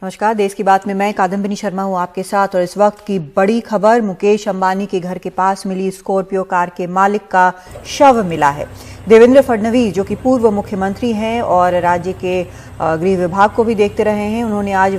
नमस्कार, देश की बात में मैं कादम्बिनी शर्मा हूं आपके साथ और इस वक्त की बड़ी खबर, मुकेश अंबानी के घर के पास मिली स्कॉर्पियो कार के मालिक का शव मिला है। देवेंद्र फडणवीस, जो कि पूर्व मुख्यमंत्री हैं और राज्य के गृह विभाग को भी देखते रहे हैं, उन्होंने आज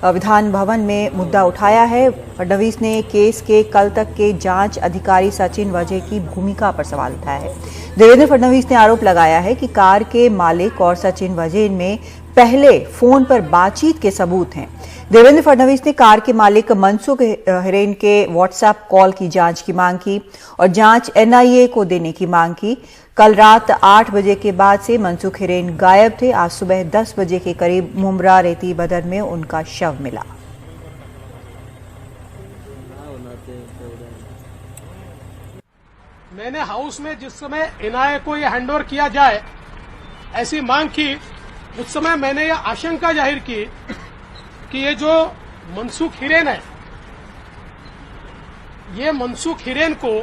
विधान भवन में मुद्दा उठाया है। फडणवीस ने केस के कल तक के जांच अधिकारी सचिन वाजे की भूमिका पर सवाल उठाया है। देवेंद्र फडणवीस ने आरोप लगाया है कि कार के मालिक और सचिन वाजे में पहले फोन पर बातचीत के सबूत हैं। देवेंद्र फडणवीस ने कार के मालिक मनसुख हिरेन के व्हाट्सएप कॉल की जांच की मांग की और जांच एनआईए को देने की मांग की। कल रात 8 बजे के बाद से मनसुख हिरेन गायब थे। आज सुबह 10 बजे के करीब मुंब्रा रेती बदर में उनका शव मिला। मैंने हाउस में जिस समय एनआईए को यह हैंडओवर किया जाए ऐसी मांग की, उस समय मैंने यह आशंका जाहिर की कि ये जो मनसुख हिरेन है, ये मनसुख हिरेन को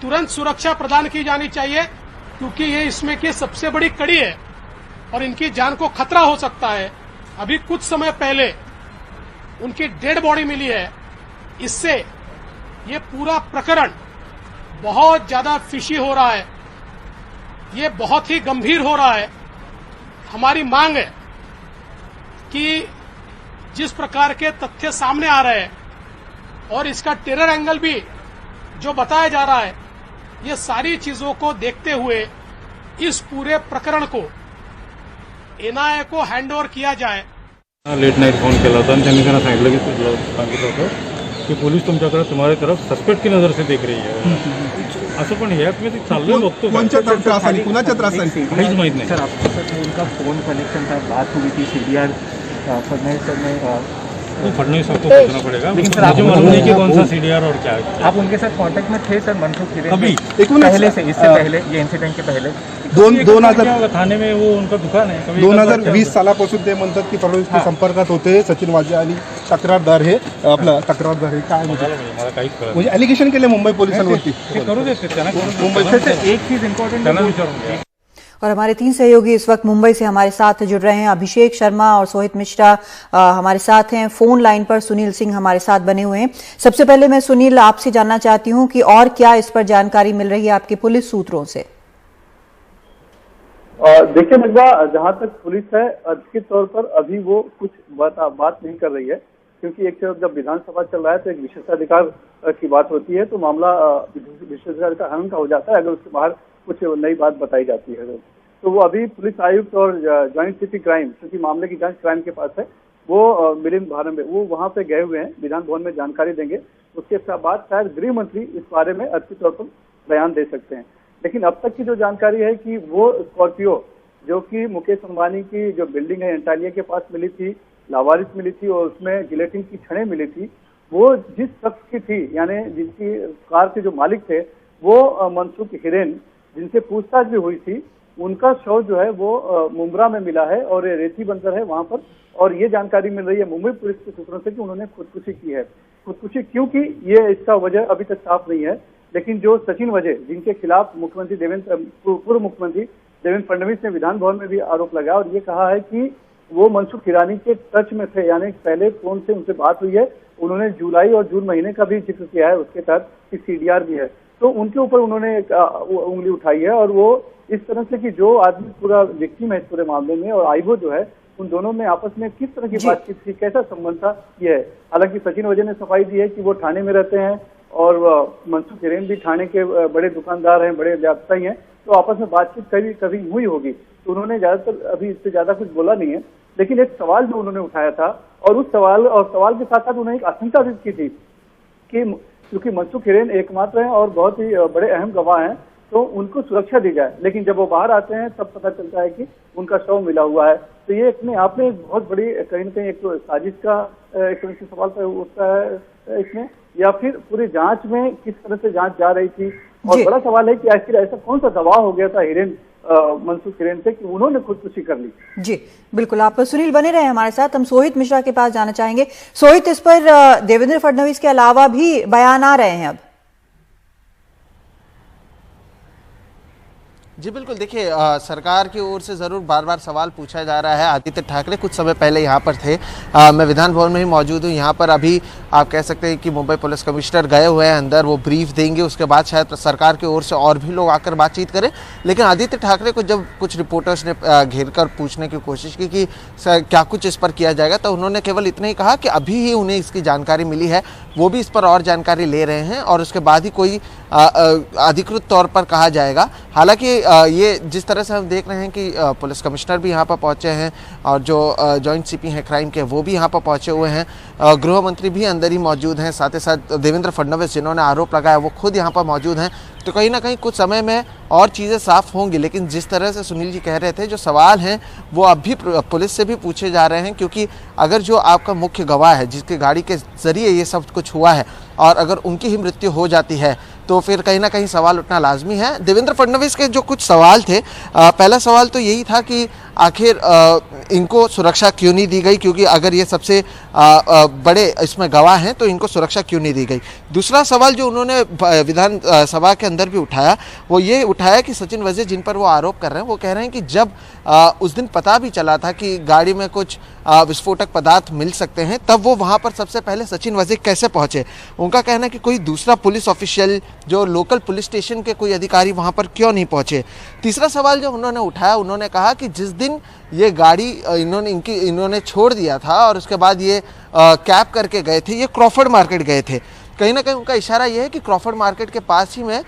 तुरंत सुरक्षा प्रदान की जानी चाहिए, क्योंकि ये इसमें की सबसे बड़ी कड़ी है और इनकी जान को खतरा हो सकता है। अभी कुछ समय पहले उनकी डेड बॉडी मिली है। इससे ये पूरा प्रकरण बहुत ज्यादा फिशी हो रहा है, ये बहुत ही गंभीर हो रहा है। हमारी मांग है कि जिस प्रकार के तथ्य सामने आ रहे हैं और इसका टेरर एंगल भी जो बताया जा रहा है, ये सारी चीजों को देखते हुए इस पूरे प्रकरण को एनआईए को हैंडओव्हर किया जाए। लेट नाईट फोन केला होता आणि त्यांनी त्यांना सांगितलं की पोलीस तुमच्याकडे तुम्हारी तरफ सस्पेक्ट की नजर से देख रही है। असं पण यात मी चाललोय बघतो कोणच्या त्रासाने, कुणाच्या त्रासाने काहीच माहित नाही। सर, आपके साथ उनका फोन कनेक्शन था, बात हुई थी सीडीआर फडणवीस सर ने फडणवीस को पूछना पड़ेगा, मुझे मालूम नहीं कि कौन सा सीडीआर और क्या है। आप उनके साथ कांटेक्ट में थे सर? मनसुख हिरेन अभी पहले से, इससे पहले, ये इंसिडेंट के पहले 2000 थाने में वो उनका दुकान है। 2020 सालापासून ते म्हणतात की फडणवीस संपर्कात होते सचिन वाजे आणि तक्रारदार हे आपला तक्रारदार हे काय मला काहीच कळत म्हणजे ॲलिगेशन केले मुंबई पोलिसांवरती। करू देते त्यांना, मुंबई एक चीज इम्पोर्टेंट त्यांना विचारून और हमारे 3 सहयोगी इस वक्त मुंबई से हमारे साथ जुड़ रहे हैं। अभिषेक शर्मा और सोहित मिश्रा हमारे साथ हैं। फोन लाइन पर सुनील सिंह हमारे साथ बने हुए हैं। सबसे पहले मैं सुनील आपसे जानना चाहती हूं कि और क्या इस पर जानकारी मिल रही है आपके पुलिस सूत्रों से? देखिए नगवा, जहां तक पुलिस है अधिकृत तौर पर अभी वो कुछ बात नहीं कर रही है, क्योंकि एक तरफ जब विधानसभा चल रहा है तो एक विशेषाधिकार की बात होती है, तो मामला विशेषाधिकार का हनन का हो जाता है अगर उसके बाहर कुछ नई बात बताई जाती है। तो वो अभी पुलिस आयुक्त और ज्वाइंट सिटी क्राइम, क्योंकि मामले की जांच क्राइम के पास है, वो मिलिंद भारंबे वो वहां पे गए हुए हैं, विधान भवन में जानकारी देंगे। उसके बाद शायद गृह मंत्री इस बारे में अधिकृत तौर पर बयान दे सकते हैं। लेकिन अब तक की जो जानकारी है कि वो स्कॉर्पियो जो कि मुकेश अंबानी की जो बिल्डिंग है एंटालिया के पास मिली थी, लावारिस मिली थी और उसमें जिलेटिन की छड़ें मिली थी, वो जिस शख्स की थी, यानी जिनकी कार के जो मालिक थे वो मनसुख हिरेन, जिनसे पूछताछ भी हुई थी, उनका शव जो है वो मुंब्रा में मिला है और रेती बंदर है वहां पर। और ये जानकारी मिल रही है मुंबई पुलिस के सूत्रों से कि उन्होंने खुदकुशी की है। खुदकुशी क्यों की, ये इसका वजह अभी तक साफ नहीं है। लेकिन जो सचिन वाजे, जिनके खिलाफ पूर्व मुख्यमंत्री देवेंद्र फडणवीस ने विधान भवन में भी आरोप लगाया और ये कहा है कि वो मनसुख हिरानी के टच में थे, यानी पहले फोन से उनसे बात हुई है। उन्होंने जुलाई और जून महीने का भी जिक्र किया है उसके तहत कि सीडीआर भी है, तो उनके ऊपर उन्होंने उंगली उठाई है। और वो इस तरह से कि जो आदमी पूरा विक्टिम है इस पूरे मामले में और आईवो जो है, उन दोनों में आपस में किस तरह की बातचीत थी, कैसा संबंध था, ये है। हालांकि सचिन वाजे ने सफाई दी है कि वो थाने में रहते हैं और मनसुख हिरेन भी थाने के बड़े दुकानदार हैं, बड़े व्यवसायी हैं, तो आपस में बातचीत कभी हुई होगी। तो उन्होंने ज्यादातर अभी इससे ज्यादा कुछ बोला नहीं है। लेकिन एक सवाल जो उन्होंने उठाया था और उस सवाल के साथ साथ उन्होंने एक आशंका व्यक्त की थी कि क्योंकि मनसुख हिरेन एकमात्र हैं और बहुत ही बड़े अहम गवाह हैं, तो उनको सुरक्षा दी जाए। लेकिन जब वो बाहर आते हैं तब पता चलता है कि उनका शव मिला हुआ है। तो ये अपने आप में एक बहुत बड़ी कहीं न कहीं एक तो साजिश का एक तरह से सवाल पर उठता है इसमें, या फिर पूरी जांच में किस तरह से जांच जा रही थी। और बड़ा सवाल है कि आखिर ऐसा कौन सा दबाव हो गया था मनसुख हिरेन से कि उन्होंने खुदकुशी कर ली। जी बिल्कुल, आप सुनील बने रहे हमारे साथ। हम सोहित मिश्रा के पास जाना चाहेंगे। सोहित, इस पर देवेंद्र फडणवीस के अलावा भी बयान आ रहे हैं अब? जी बिल्कुल, देखिए सरकार की ओर से ज़रूर बार बार सवाल पूछा जा रहा है। आदित्य ठाकरे कुछ समय पहले यहाँ पर थे, मैं विधान भवन में ही मौजूद हूँ। यहाँ पर अभी आप कह सकते हैं कि मुंबई पुलिस कमिश्नर गए हुए हैं अंदर, वो ब्रीफ देंगे, उसके बाद शायद सरकार की ओर से और भी लोग आकर बातचीत करें। लेकिन आदित्य ठाकरे को जब कुछ रिपोर्टर्स ने घेर कर पूछने की कोशिश की कि क्या कुछ इस पर किया जाएगा, तो उन्होंने केवल इतना ही कहा कि अभी ही उन्हें इसकी जानकारी मिली है, वो भी इस पर और जानकारी ले रहे हैं और उसके बाद ही कोई अधिकृत तौर पर कहा जाएगा। हालांकि ये जिस तरह से हम देख रहे हैं कि पुलिस कमिश्नर भी यहाँ पर पहुँचे हैं और जो जॉइंट सीपी हैं क्राइम के, वो भी यहाँ पर पहुँचे हुए हैं, गृह मंत्री भी अंदर ही मौजूद हैं, साथ ही साथ देवेंद्र फडणवीस जिन्होंने आरोप लगाया वो खुद यहाँ पर मौजूद हैं। तो कहीं ना कहीं कुछ समय में और चीज़ें साफ होंगी। लेकिन जिस तरह से सुनील जी कह रहे थे, जो सवाल हैं वो अब भी पुलिस से भी पूछे जा रहे हैं, क्योंकि अगर जो आपका मुख्य गवाह है जिसकी गाड़ी के जरिए ये सब कुछ हुआ है और अगर उनकी ही मृत्यु हो जाती है तो फिर कहीं ना कहीं सवाल उठना लाजमी है। देवेंद्र फडणवीस के जो कुछ सवाल थे, पहला सवाल तो यही था कि आखिर इनको सुरक्षा क्यों नहीं दी गई, क्योंकि अगर ये सबसे बड़े इसमें गवाह हैं तो इनको सुरक्षा क्यों नहीं दी गई। दूसरा सवाल जो उन्होंने विधान सभा के अंदर भी उठाया, वो ये उठाया कि सचिन वजीर जिन पर वो आरोप कर रहे हैं, वो कह रहे हैं कि जब उस दिन पता भी चला था कि गाड़ी में कुछ विस्फोटक पदार्थ मिल सकते हैं, तब वो वहाँ पर सबसे पहले सचिन वजीर कैसे पहुँचे। उनका कहना है कि कोई दूसरा पुलिस ऑफिशियल जो लोकल पुलिस स्टेशन के कोई अधिकारी वहाँ पर क्यों नहीं पहुँचे। तीसरा सवाल जो उन्होंने उठाया, उन्होंने कहा कि जिस दिन ये गाड़ी इन्होंने छोड़ दिया था और उसके बाद ये कैब करके गए थे, ये क्रॉफर्ड मार्केट गए थे। कहीं ना कहीं उनका इशारा यह है कि क्रॉफर्ड मार्केट के पास ही में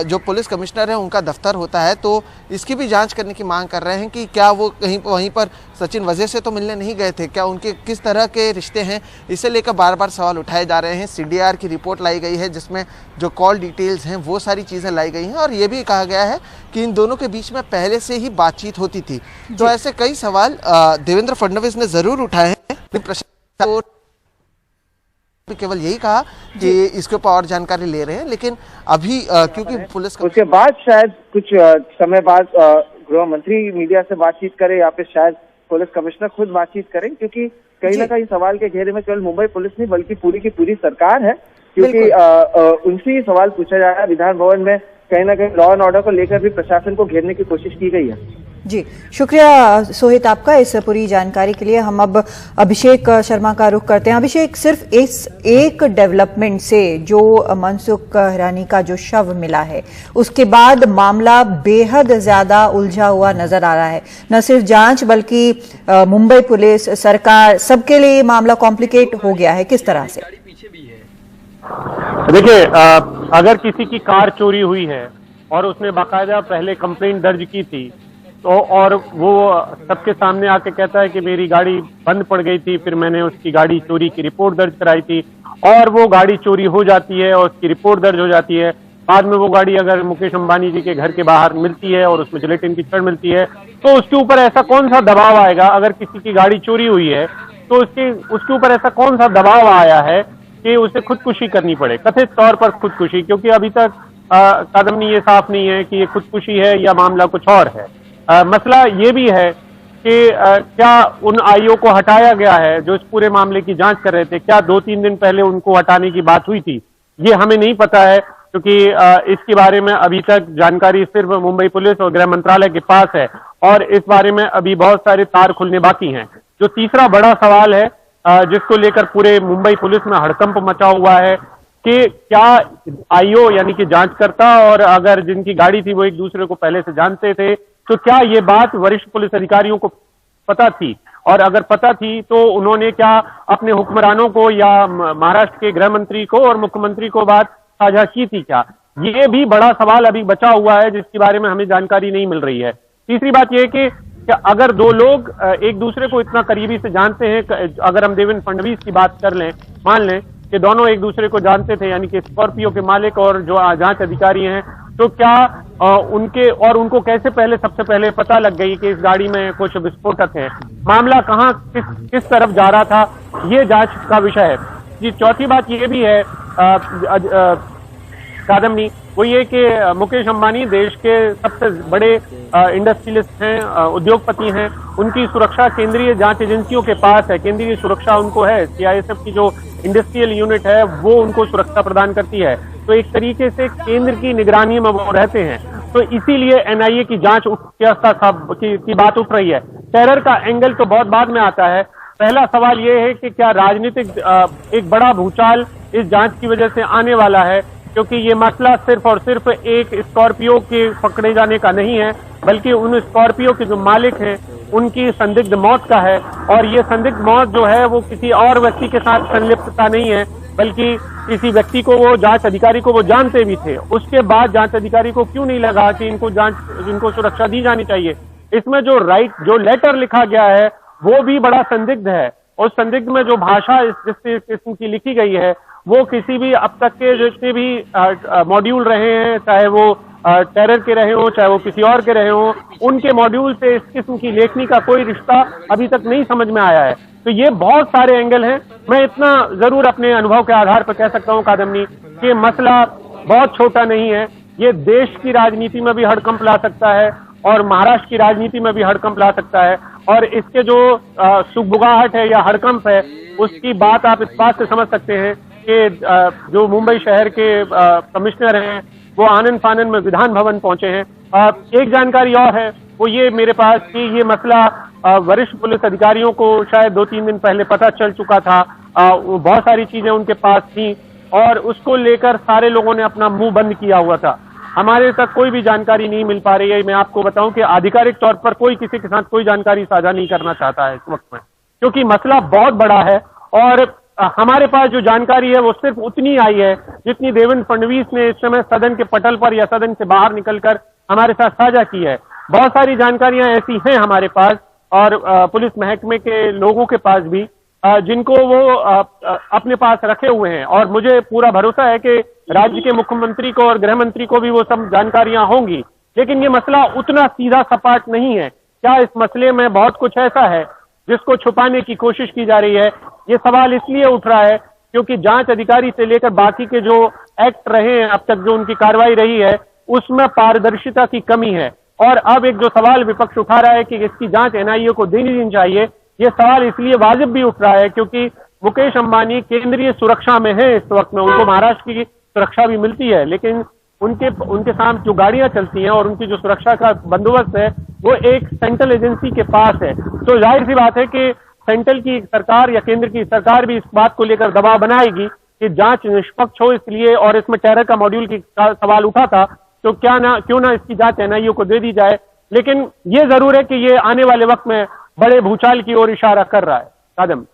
जो पुलिस कमिश्नर है उनका दफ्तर होता है, तो इसकी भी जांच करने की मांग कर रहे हैं कि क्या वो कहीं वहीं पर सचिन वजीर से तो मिलने नहीं गए थे, क्या उनके किस तरह के रिश्ते हैं, इसे लेकर बार बार सवाल उठाए जा रहे हैं। सीडीआर की रिपोर्ट लाई गई है जिसमें जो कॉल डिटेल्स हैं वो सारी चीज़ें लाई गई हैं और ये भी कहा गया है कि इन दोनों के बीच में पहले से ही बातचीत होती थी। तो ऐसे कई सवाल देवेंद्र फडणवीस ने ज़रूर उठाए हैं। प्रशासन केवल यही कहा कि इसके ऊपर और जानकारी ले रहे हैं, लेकिन अभी क्योंकि पुलिस उसके बाद शायद कुछ समय बाद गृह मंत्री मीडिया से बातचीत करें या फिर शायद पुलिस कमिश्नर खुद बातचीत करें, क्योंकि कहीं ना कहीं सवाल के घेरे में केवल मुंबई पुलिस नहीं बल्कि पूरी की पूरी सरकार है, क्योंकि उनसे ही सवाल पूछा जा रहा है। विधान भवन में कहीं ना कहीं लॉ एंड ऑर्डर को लेकर भी प्रशासन को घेरने की कोशिश की गई है। जी, शुक्रिया सोहित आपका इस पूरी जानकारी के लिए। हम अब अभिषेक शर्मा का रुख करते हैं। अभिषेक, सिर्फ इस एक डेवलपमेंट से जो मनसुख हिरानी का जो शव मिला है, उसके बाद मामला बेहद ज्यादा उलझा हुआ नजर आ रहा है। न सिर्फ जांच बल्कि मुंबई पुलिस, सरकार, सबके लिए मामला कॉम्प्लिकेट हो गया है। किस तरह से? देखिए, अगर किसी की कार चोरी हुई है और उसने बाकायदा पहले कंप्लेंट दर्ज की थी, तो और वो सबके सामने आके कहता है कि मेरी गाड़ी बंद पड़ गई थी, फिर मैंने उसकी गाड़ी चोरी की रिपोर्ट दर्ज कराई थी, और वो गाड़ी चोरी हो जाती है और उसकी रिपोर्ट दर्ज हो जाती है। बाद में वो गाड़ी अगर मुकेश अंबानी जी के घर के बाहर मिलती है और उसमें जिलेटिन की छड़ मिलती है, तो उसके ऊपर ऐसा कौन सा दबाव आएगा? अगर किसी की गाड़ी चोरी हुई है तो उसके ऊपर ऐसा कौन सा दबाव आया है कि उसे खुदकुशी करनी पड़े, कथित तौर पर खुदकुशी, क्योंकि अभी तक कदम ये साफ नहीं है कि ये खुदकुशी है या मामला कुछ और है। मसला ये भी है कि क्या उन आईओ को हटाया गया है जो इस पूरे मामले की जांच कर रहे थे, क्या 2-3 दिन पहले उनको हटाने की बात हुई थी? ये हमें नहीं पता है, क्योंकि इसके बारे में अभी तक जानकारी सिर्फ मुंबई पुलिस और गृह मंत्रालय के पास है और इस बारे में अभी बहुत सारे तार खुलने बाकी हैं। जो तीसरा बड़ा सवाल है जिसको लेकर पूरे मुंबई पुलिस में हड़कंप मचा हुआ है कि क्या आईओ यानी कि जांचकर्ता और अगर जिनकी गाड़ी थी वो एक दूसरे को पहले से जानते थे, तो क्या ये बात वरिष्ठ पुलिस अधिकारियों को पता थी? और अगर पता थी तो उन्होंने क्या अपने हुक्मरानों को या महाराष्ट्र के गृह मंत्री को और मुख्यमंत्री को बात साझा की थी क्या? ये भी बड़ा सवाल अभी बचा हुआ है जिसके बारे में हमें जानकारी नहीं मिल रही है। तीसरी बात यह कि क्या अगर दो लोग एक दूसरे को इतना करीबी से जानते हैं, अगर हम देवेंद्र फडणवीस की बात कर लें, मान लें कि दोनों एक दूसरे को जानते थे, यानी कि स्कॉर्पियो के मालिक और जो जांच अधिकारी हैं, तो क्या उनको कैसे सबसे पहले पता लग गई कि इस गाड़ी में कुछ विस्फोटक है? मामला कहां किस तरफ जा रहा था, ये जांच का विषय है। जी, चौथी बात ये भी है कादम्बनी, वो ये कि मुकेश अंबानी देश के सबसे बड़े इंडस्ट्रियलिस्ट हैं, उद्योगपति हैं, उनकी सुरक्षा केंद्रीय जांच एजेंसियों के पास है, केंद्रीय सुरक्षा उनको है, सीआईएसएफ की जो इंडस्ट्रियल यूनिट है वो उनको सुरक्षा प्रदान करती है, तो एक तरीके से केंद्र की निगरानी में वो रहते हैं। तो इसीलिए एनआईए की जांच की बात उठ रही है। टेरर का एंगल तो बहुत बाद में आता है। पहला सवाल ये है कि क्या राजनीतिक एक बड़ा भूचाल इस जांच की वजह से आने वाला है, क्योंकि ये मसला सिर्फ और सिर्फ एक स्कॉर्पियो के पकड़े जाने का नहीं है, बल्कि उन स्कॉर्पियो के जो मालिक हैं उनकी संदिग्ध मौत का है। और ये संदिग्ध मौत जो है वो किसी और व्यक्ति के साथ संलिप्तता नहीं है, बल्कि किसी व्यक्ति को, वो जांच अधिकारी को वो जानते भी थे। उसके बाद जांच अधिकारी को क्यों नहीं लगा कि इनको सुरक्षा दी जानी चाहिए। इसमें जो लेटर लिखा गया है वो भी बड़ा संदिग्ध है। उस संदिग्ध में जो भाषा जिस किस्म की लिखी गई है वो किसी भी अब तक के जितने भी मॉड्यूल रहे हैं, चाहे वो टेरर के रहे हो चाहे वो किसी और के रहे हो, उनके मॉड्यूल से इस किस्म की लेखनी का कोई रिश्ता अभी तक नहीं समझ में आया है। तो ये बहुत सारे एंगल हैं। मैं इतना जरूर अपने अनुभव के आधार पर कह सकता हूं कादम्बनी कि मसला बहुत छोटा नहीं है। ये देश की राजनीति में भी हड़कंप ला सकता है और महाराष्ट्र की राजनीति में भी हड़कंप ला सकता है। और इसके जो सुगबुगाहट है या हड़कंप है उसकी बात आप इस बात से समझ सकते हैं कि जो मुंबई शहर के कमिश्नर हैं वो आनंद फानन में विधान भवन पहुंचे हैं। एक जानकारी और है वो ये मेरे पास कि ये मसला वरिष्ठ पुलिस अधिकारियों को शायद 2-3 दिन पहले पता चल चुका था। बहुत सारी चीजें उनके पास थी और उसको लेकर सारे लोगों ने अपना मुंह बंद किया हुआ था। हमारे तक कोई भी जानकारी नहीं मिल पा रही है। मैं आपको बताऊं कि आधिकारिक तौर पर कोई किसी के साथ कोई जानकारी साझा नहीं करना चाहता है इस वक्त में, क्योंकि मसला बहुत बड़ा है। और हमारे पास जो जानकारी है वो सिर्फ उतनी आई है जितनी देवेंद्र फडणवीस ने इस समय सदन के पटल पर या सदन से बाहर निकलकर हमारे साथ साझा की है। बहुत सारी जानकारियां ऐसी हैं हमारे पास और पुलिस महकमे के लोगों के पास भी, जिनको वो अपने पास रखे हुए हैं। और मुझे पूरा भरोसा है कि राज्य के मुख्यमंत्री को और गृह मंत्री को भी वो सब जानकारियां होंगी। लेकिन ये मसला उतना सीधा सपाट नहीं है। क्या इस मसले में बहुत कुछ ऐसा है जिसको छुपाने की कोशिश की जा रही है? ये सवाल इसलिए उठ रहा है क्योंकि जांच अधिकारी से लेकर बाकी के जो एक्ट रहे हैं अब तक, जो उनकी कार्रवाई रही है, उसमें पारदर्शिता की कमी है। और अब एक जो सवाल विपक्ष उठा रहा है कि इसकी जांच एनआईए को देनी चाहिए, ये सवाल इसलिए वाजिब भी उठ रहा है क्योंकि मुकेश अंबानी केंद्रीय सुरक्षा में है इस वक्त में। उनको महाराष्ट्र की सुरक्षा भी मिलती है, लेकिन उनके साथ जो गाड़ियां चलती हैं और उनकी जो सुरक्षा का बंदोबस्त है वो एक सेंट्रल एजेंसी के पास है। तो जाहिर सी बात है कि सेंट्रल की सरकार या केंद्र की सरकार भी इस बात को लेकर दबाव बनाएगी कि जांच निष्पक्ष हो। इसलिए, और इसमें टेरर का मॉड्यूल की सवाल उठा था, तो क्यों ना इसकी जांच एनआईए को दे दी जाए। लेकिन ये जरूर है कि ये आने वाले वक्त में बड़े भूचाल की ओर इशारा कर रहा है। कादम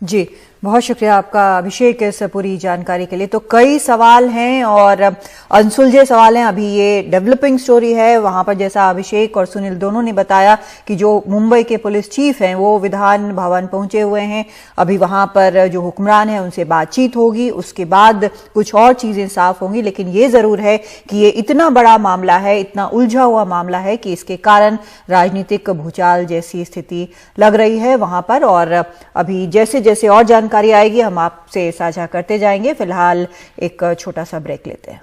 जी, बहुत शुक्रिया आपका अभिषेक इस पूरी जानकारी के लिए। तो कई सवाल हैं और अनसुलझे सवाल हैं। अभी ये डेवलपिंग स्टोरी है। वहां पर जैसा अभिषेक और सुनील दोनों ने बताया कि जो मुंबई के पुलिस चीफ हैं वो विधान भवन पहुंचे हुए हैं। अभी वहां पर जो हुक्मरान हैं उनसे बातचीत होगी, उसके बाद कुछ और चीजें साफ होंगी। लेकिन ये जरूर है कि ये इतना बड़ा मामला है, इतना उलझा हुआ मामला है कि इसके कारण राजनीतिक भूचाल जैसी स्थिति लग रही है वहां पर। और अभी जैसे जैसे और जानकारी आएगी हम आपसे साझा करते जाएंगे। फिलहाल एक छोटा सा ब्रेक लेते हैं।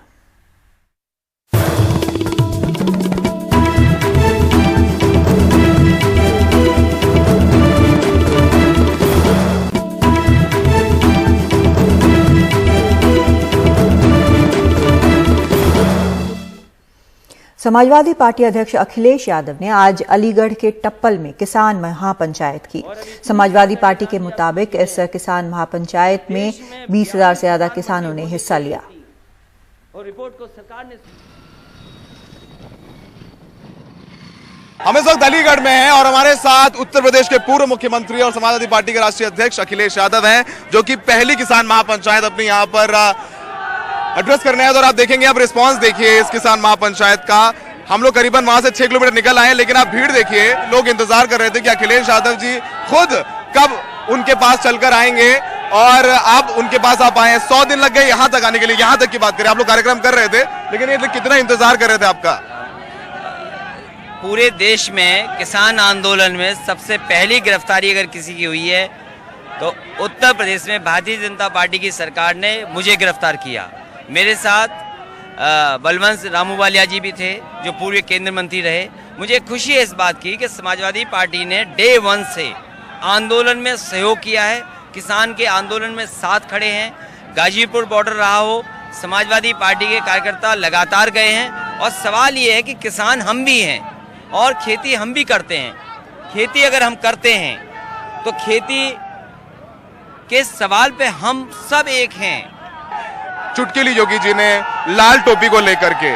समाजवादी पार्टी अध्यक्ष अखिलेश यादव ने आज अलीगढ़ के टप्पल में किसान महापंचायत की। समाजवादी पार्टी के मुताबिक इस किसान महापंचायत में 20,000 से ज्यादा किसानों ने हिस्सा लिया। और रिपोर्ट को सरकार ने हम इस वक्त अलीगढ़ में हैं और हमारे साथ उत्तर प्रदेश के पूर्व मुख्यमंत्री और समाजवादी पार्टी के राष्ट्रीय अध्यक्ष अखिलेश यादव हैं, जो कि पहली किसान महापंचायत अपनी यहाँ पर एड्रेस करने आए। और आप देखेंगे, आप रिस्पांस देखिए इस किसान महापंचायत का। हम लोग करीबन वहां से 6 किलोमीटर निकल आए, लेकिन आप भीड़ देखिए। लोग इंतजार कर रहे थे कि अखिलेश यादव जी खुद कब उनके पास चलकर आएंगे और आप उनके पास आप आए। 100 दिन लग गए यहाँ तक आने के लिए। यहाँ तक की बात करें, आप लोग कार्यक्रम कर रहे थे, लेकिन ये कितना इंतजार कर रहे थे आपका? पूरे देश में किसान आंदोलन में सबसे पहली गिरफ्तारी अगर किसी की हुई है तो उत्तर प्रदेश में भारतीय जनता पार्टी की सरकार ने मुझे गिरफ्तार किया। मेरे साथ बलवंत रामूवालिया जी भी थे, जो पूर्व केंद्रीय मंत्री रहे। मुझे खुशी है इस बात की कि समाजवादी पार्टी ने डे 1 से आंदोलन में सहयोग किया है, किसान के आंदोलन में साथ खड़े हैं। गाजीपुर बॉर्डर रहा हो, समाजवादी पार्टी के कार्यकर्ता लगातार गए हैं और सवाल ये है कि किसान हम भी हैं और खेती हम भी करते हैं। खेती अगर हम करते हैं तो खेती के सवाल पे हम सब एक हैं। चुटकुली योगी जी ने लाल टोपी को लेकर के,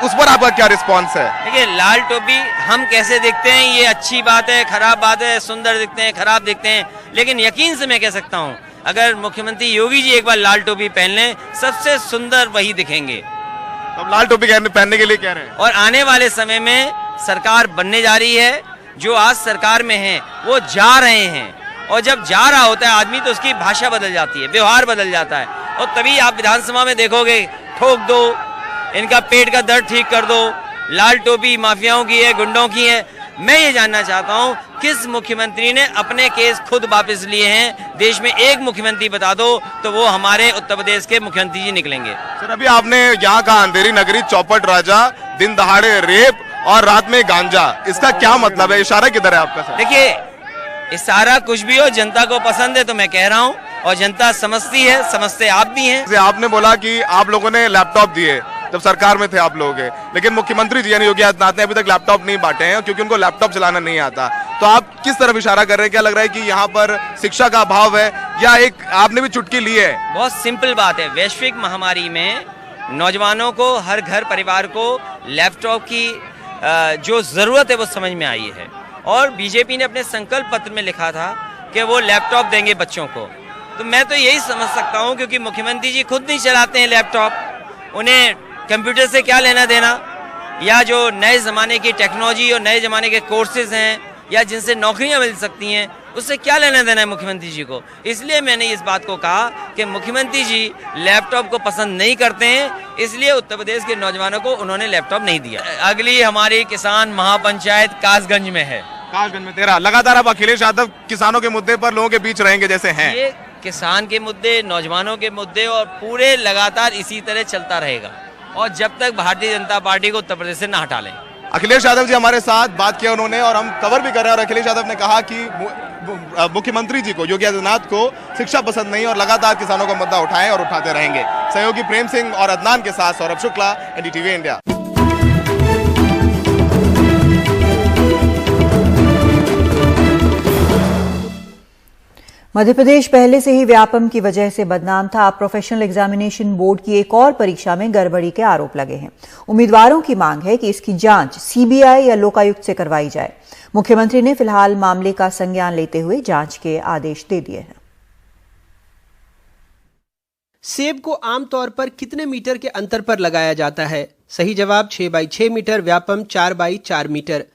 उस पर आपका क्या रिस्पांस है? देखिए, लाल टोपी हम कैसे दिखते हैं ये अच्छी बात है, खराब बात है, सुंदर दिखते हैं, खराब दिखते हैं, लेकिन यकीन से मैं कह सकता हूं अगर मुख्यमंत्री योगी जी एक बार लाल टोपी पहन लें सबसे सुंदर वही दिखेंगे। अब लाल टोपी पहनने के लिए कह रहे हैं और आने वाले समय में सरकार बनने जा रही है। जो आज सरकार में है वो जा रहे हैं, और जब जा रहा होता है आदमी तो उसकी भाषा बदल जाती है, व्यवहार बदल जाता है, और तभी आप विधानसभा में देखोगे ठोक दो, इनका पेट का दर्द ठीक कर दो, लाल टोपी माफियाओं की है, गुंडों की है। मैं ये जानना चाहता हूँ किस मुख्यमंत्री ने अपने केस खुद वापस लिए हैं? देश में एक मुख्यमंत्री बता दो तो वो हमारे उत्तर प्रदेश के मुख्यमंत्री जी निकलेंगे। सर, अभी आपने यहाँ का अंधेरी नगरी, चौपट राजा, दिन दहाड़े रेप और रात में गांजा, इसका क्या मतलब है? इशारा किधर है आपका? सर देखिए, इशारा कुछ भी हो, जनता को पसंद है तो मैं कह रहा हूँ, और जनता समझती है, समझते आप भी हैं। आपने बोला कि आप लोगों ने लैपटॉप दिए जब सरकार में थे आप लोग, लेकिन मुख्यमंत्री जी यानी योगी आदित्यनाथ ने अभी तक लैपटॉप नहीं बांटे हैं क्योंकि उनको लैपटॉप चलाना नहीं आता। तो आप किस तरफ इशारा कर रहे हैं? क्या लग रहा है कि यहाँ पर शिक्षा का अभाव है, या एक आपने भी चुटकी ली है? बहुत सिंपल बात है, वैश्विक महामारी में नौजवानों को, हर घर परिवार को लैपटॉप की जो जरूरत है वो समझ में आई है, और बीजेपी ने अपने संकल्प पत्र में लिखा था कि वो लैपटॉप देंगे बच्चों को। तो मैं तो यही समझ सकता हूँ, क्योंकि मुख्यमंत्री जी खुद नहीं चलाते हैं लैपटॉप, उन्हें कंप्यूटर से क्या लेना देना, या जो नए ज़माने की टेक्नोलॉजी और नए ज़माने के कोर्सेज हैं या जिनसे नौकरियां मिल सकती हैं, उससे क्या लेना देना है मुख्यमंत्री जी को। इसलिए मैंने इस बात को कहा कि मुख्यमंत्री जी लैपटॉप को पसंद नहीं करते हैं, इसलिए उत्तर प्रदेश के नौजवानों को उन्होंने लैपटॉप नहीं दिया। अगली हमारी किसान महापंचायत कासगंज में है। कासगंज में तेरा लगातार आप अखिलेश यादव किसानों के मुद्दे पर लोगों के बीच रहेंगे जैसे हैं? ये किसान के मुद्दे, नौजवानों के मुद्दे, और पूरे लगातार इसी तरह चलता रहेगा, और जब तक भारतीय जनता पार्टी को उत्तर प्रदेश से ना हटा लें। अखिलेश यादव जी हमारे साथ बात किया उन्होंने, और हम कवर भी कर रहे हैं। और अखिलेश यादव ने कहा कि मुख्यमंत्री जी को, योगी आदित्यनाथ को शिक्षा पसंद नहीं, और लगातार किसानों का मुद्दा उठाएं और उठाते रहेंगे। सहयोगी प्रेम सिंह और अदनान के साथ सौरभ शुक्ला, एनडीटीवी इंडिया। मध्य प्रदेश पहले से ही व्यापम की वजह से बदनाम था। अब प्रोफेशनल एग्जामिनेशन बोर्ड की एक और परीक्षा में गड़बड़ी के आरोप लगे हैं। उम्मीदवारों की मांग है कि इसकी जांच सीबीआई या लोकायुक्त से करवाई जाए। मुख्यमंत्री ने फिलहाल मामले का संज्ञान लेते हुए जांच के आदेश दे दिए हैं। सेब को आमतौर पर कितने मीटर के अंतर पर लगाया जाता है? सही जवाब 6 बाई 6 मीटर, व्यापम 4 बाई 4 मीटर।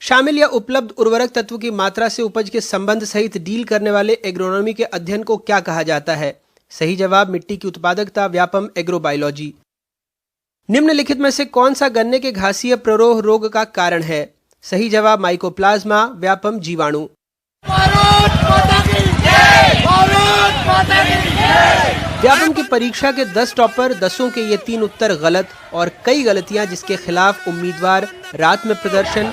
शामिल या उपलब्ध उर्वरक तत्व की मात्रा से उपज के संबंध सहित डील करने वाले एग्रोनॉमी के अध्ययन को क्या कहा जाता है? सही जवाब मिट्टी की उत्पादकता, व्यापम एग्रोबायोलॉजी। निम्नलिखित में से कौन सा गन्ने के घासीय प्ररोह रोग का कारण है? सही जवाब माइकोप्लाज्मा, व्यापम जीवाणु। व्यापम की परीक्षा के 10 टॉपर, 10 के ये 3 उत्तर गलत और कई गलतियां, जिसके खिलाफ उम्मीदवार रात में प्रदर्शन,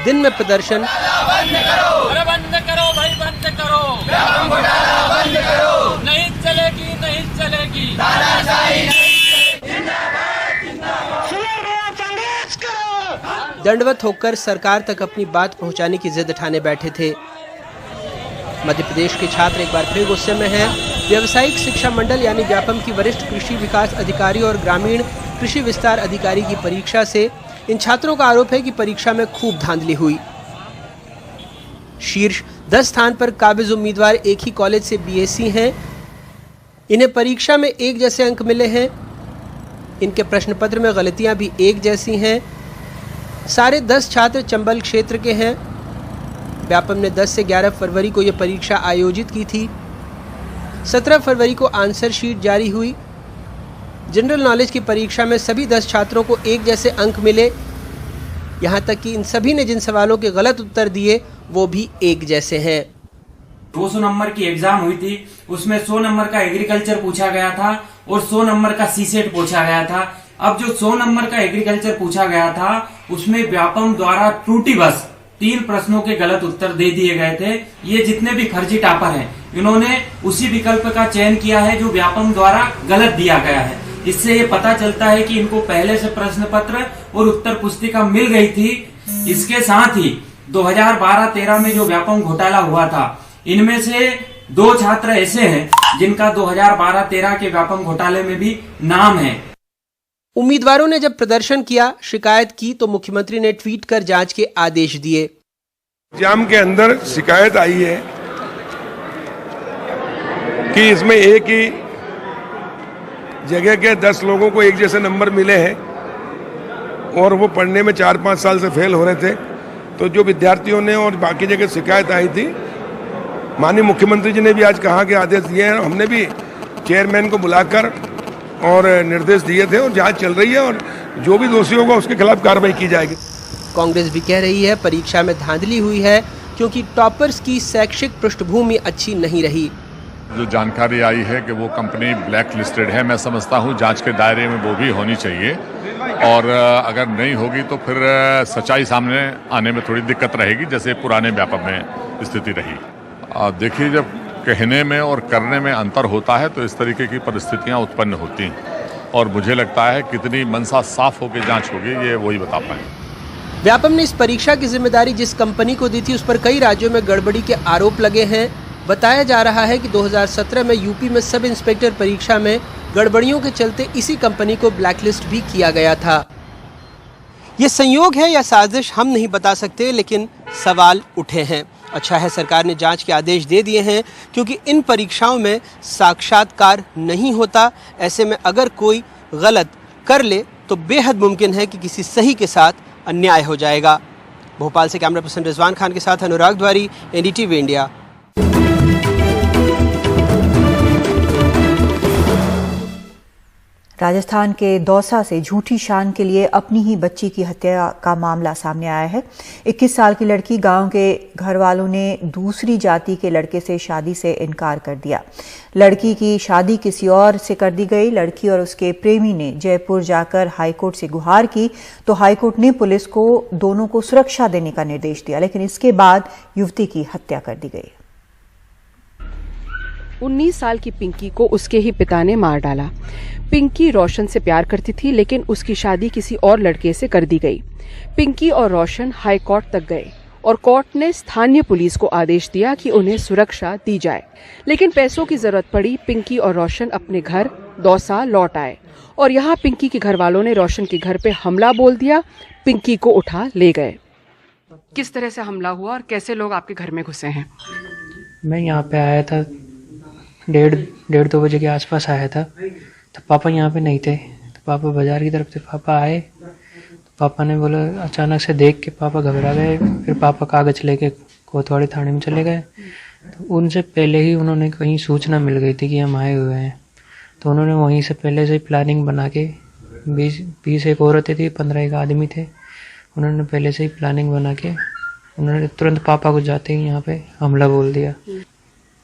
दिन में प्रदर्शन, नहीं चलेगी, नहीं चलेगी। दंडवत होकर सरकार तक अपनी बात पहुंचाने की जिद ठाने बैठे थे। मध्य प्रदेश के छात्र एक बार फिर गुस्से में हैं। व्यावसायिक शिक्षा मंडल यानी व्यापम की वरिष्ठ कृषि विकास अधिकारी और ग्रामीण कृषि विस्तार अधिकारी की परीक्षा से इन छात्रों का आरोप है कि परीक्षा में खूब धांधली हुई। शीर्ष 10 स्थान पर काबिज उम्मीदवार एक ही कॉलेज से बीएससी हैं। इन्हें परीक्षा में एक जैसे अंक मिले हैं। इनके प्रश्न पत्र में गलतियां भी एक जैसी हैं। सारे 10 छात्र चंबल क्षेत्र के हैं। व्यापम ने 10 से 11 फरवरी को यह परीक्षा आयोजित की थी। 17 फरवरी को आंसर शीट जारी हुई। जनरल नॉलेज की परीक्षा में सभी 10 छात्रों को एक जैसे अंक मिले। यहाँ तक कि इन सभी ने जिन सवालों के गलत उत्तर दिए वो भी एक जैसे हैं। 200 नंबर की एग्जाम हुई थी, उसमें 100 नंबर का एग्रीकल्चर पूछा गया था और 100 नंबर का सीसेट पूछा गया था। अब जो 100 नंबर का एग्रीकल्चर पूछा गया था उसमें व्यापम द्वारा त्रुटिवश 3 प्रश्नों के गलत उत्तर दे दिए गए थे। ये जितने भी फर्जी टॉपर हैं, इन्होंने उसी विकल्प का चयन किया है जो व्यापम द्वारा गलत दिया गया है। इससे ये पता चलता है कि इनको पहले से प्रश्न पत्र और उत्तर पुस्तिका मिल गई थी। इसके साथ ही 2012-13 में जो व्यापम घोटाला हुआ था, इनमें से 2 छात्र ऐसे हैं जिनका 2012-13 के व्यापम घोटाले में भी नाम है। उम्मीदवारों ने जब प्रदर्शन किया, शिकायत की, तो मुख्यमंत्री ने ट्वीट कर जांच के आदेश दिए। एग्जाम के अंदर शिकायत आई है कि इसमें एक ही जगह के 10 लोगों को एक जैसे नंबर मिले हैं और वो पढ़ने में 4-5 साल से फेल हो रहे थे। तो जो विद्यार्थियों ने और बाकी जगह शिकायत आई थी, माननीय मुख्यमंत्री जी ने भी आज कहा कि आदेश दिए हैं। हमने भी चेयरमैन को बुलाकर और निर्देश दिए थे और जांच चल रही है और जो भी दोषी होगा उसके खिलाफ कार्रवाई की जाएगी। कांग्रेस भी कह रही है परीक्षा में धांधली हुई है क्योंकि टॉपर्स की शैक्षिक पृष्ठभूमि अच्छी नहीं रही। जो जानकारी आई है कि वो कंपनी ब्लैक लिस्टेड है, मैं समझता हूँ जांच के दायरे में वो भी होनी चाहिए और अगर नहीं होगी तो फिर सच्चाई सामने आने में थोड़ी दिक्कत रहेगी, जैसे पुराने व्यापम में स्थिति रही। देखिए, जब कहने में और करने में अंतर होता है तो इस तरीके की परिस्थितियां उत्पन्न होती हैं और मुझे लगता है कितनी मनसा साफ होकर जांच होगी ये वही बता पाए। व्यापम ने इस परीक्षा की जिम्मेदारी जिस कंपनी को दी थी उस पर कई राज्यों में गड़बड़ी के आरोप लगे हैं। बताया जा रहा है कि 2017 में यूपी में सब इंस्पेक्टर परीक्षा में गड़बड़ियों के चलते इसी कंपनी को ब्लैकलिस्ट भी किया गया था। ये संयोग है या साजिश हम नहीं बता सकते, लेकिन सवाल उठे हैं। अच्छा है सरकार ने जांच के आदेश दे दिए हैं क्योंकि इन परीक्षाओं में साक्षात्कार नहीं होता। ऐसे में अगर कोई गलत कर ले तो बेहद मुमकिन है कि किसी सही के साथ अन्याय हो जाएगा। भोपाल से कैमरा पर्सन रिजवान खान के साथ अनुराग द्वारी, एनडीटीवी इंडिया। राजस्थान के दौसा से झूठी शान के लिए अपनी ही बच्ची की हत्या का मामला सामने आया है। 21 साल की लड़की, गांव के घर वालों ने दूसरी जाति के लड़के से शादी से इनकार कर दिया। लड़की की शादी किसी और से कर दी गई। लड़की और उसके प्रेमी ने जयपुर जाकर हाईकोर्ट से गुहार की तो हाईकोर्ट ने पुलिस को दोनों को सुरक्षा देने का निर्देश दिया, लेकिन इसके बाद युवती की हत्या कर दी गई। 19 साल की पिंकी को उसके ही पिता ने मार डाला। पिंकी रोशन से प्यार करती थी, लेकिन उसकी शादी किसी और लड़के से कर दी गई। पिंकी और रोशन हाई कोर्ट तक गए और कोर्ट ने स्थानीय पुलिस को आदेश दिया कि उन्हें सुरक्षा दी जाए, लेकिन पैसों की जरूरत पड़ी। पिंकी और रोशन अपने घर दौसा लौट आए और यहाँ पिंकी के घर वालों ने रोशन के घर पे हमला बोल दिया। पिंकी को उठा ले गए। किस तरह से हमला हुआ और कैसे लोग आपके घर में घुसे हैं? मैं यहाँ पे आया था, 1:30-2 बजे के आसपास आया था। तो पापा यहाँ पे नहीं थे। तो पापा बाजार की तरफ से पापा आए तो पापा ने बोला, अचानक से देख के पापा घबरा गए। फिर पापा कागज लेके कोतवाली थाने में चले गए। तो उनसे पहले ही उन्होंने कहीं सूचना मिल गई थी कि हम आए हुए हैं, तो उन्होंने वहीं से पहले से ही प्लानिंग बना के 20 एक औरतें थी, 15 एक आदमी थे। उन्होंने पहले से ही प्लानिंग बना के उन्होंने तुरंत पापा को जाते ही यहाँ पे हमला बोल दिया।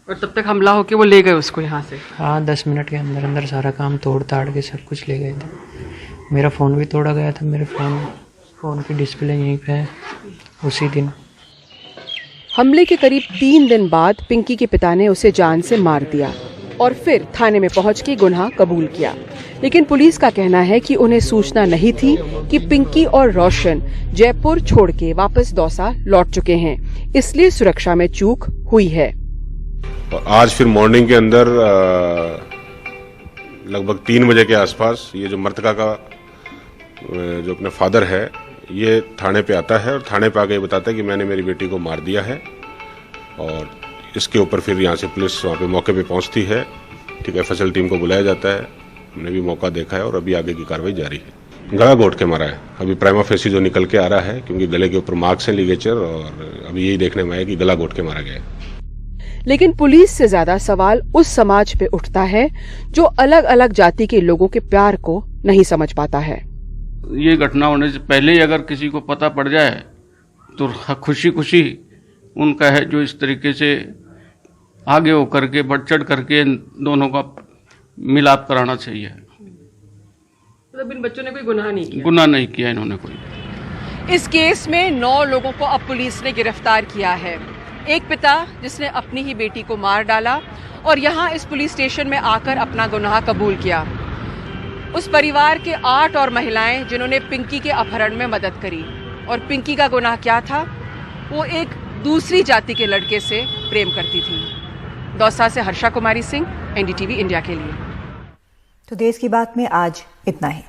और तब तक हमला होके वो ले गए उसको यहाँ से? हाँ, 10 मिनट के अंदर अंदर सारा काम तोड़ ताड़ के सब कुछ ले गए थे। मेरा फ़ोन भी तोड़ा गया था। मेरे फ़ोन की डिस्प्ले यहीं पे है उसी दिन। हमले के करीब 3 दिन बाद पिंकी के पिता ने उसे जान से मार दिया और फिर थाने में पहुंच के गुनाह कबूल किया, लेकिन पुलिस का कहना है कि उन्हें सूचना नहीं थी कि पिंकी और रोशन जयपुर छोड़ के वापस दौसा लौट चुके हैं, इसलिए सुरक्षा में चूक हुई है। और आज फिर मॉर्निंग के अंदर लगभग 3 बजे के आसपास ये जो मृतका का जो अपने फादर है ये थाने पे आता है और थाने पे आके ये बताता है कि मैंने मेरी बेटी को मार दिया है। और इसके ऊपर फिर यहाँ से पुलिस वहाँ पे मौके पे पहुँचती है। ठीक है, फसल टीम को बुलाया जाता है। हमने भी मौका देखा है और अभी आगे की कार्रवाई जारी है। गला घोट के मारा है। अभी प्राइमा फेसी जो निकल के आ रहा है, क्योंकि गले के ऊपर मार्क्स हैं लिगेचर, और अभी यही देखने में आया कि गला घोट के मारा गया है। लेकिन पुलिस से ज्यादा सवाल उस समाज पे उठता है जो अलग अलग जाति के लोगों के प्यार को नहीं समझ पाता है। ये घटना होने से पहले ही अगर किसी को पता पड़ जाए तो खुशी खुशी उनका है जो इस तरीके से आगे होकर के बढ़ चढ़ करके दोनों का मिलाप कराना चाहिए। मतलब इन बच्चों ने कोई गुनाह नहीं किया? गुनाह नहीं किया इन्होंने कोई। इस केस में 9 लोगों को अब पुलिस ने गिरफ्तार किया है। एक पिता जिसने अपनी ही बेटी को मार डाला और यहां इस पुलिस स्टेशन में आकर अपना गुनाह कबूल किया। उस परिवार के 8 और महिलाएं जिन्होंने पिंकी के अपहरण में मदद करी। और पिंकी का गुनाह क्या था? वो एक दूसरी जाति के लड़के से प्रेम करती थी। दौसा से हर्षा कुमारी सिंह, एनडीटीवी इंडिया के लिए। तो देश की बात में आज इतना ही।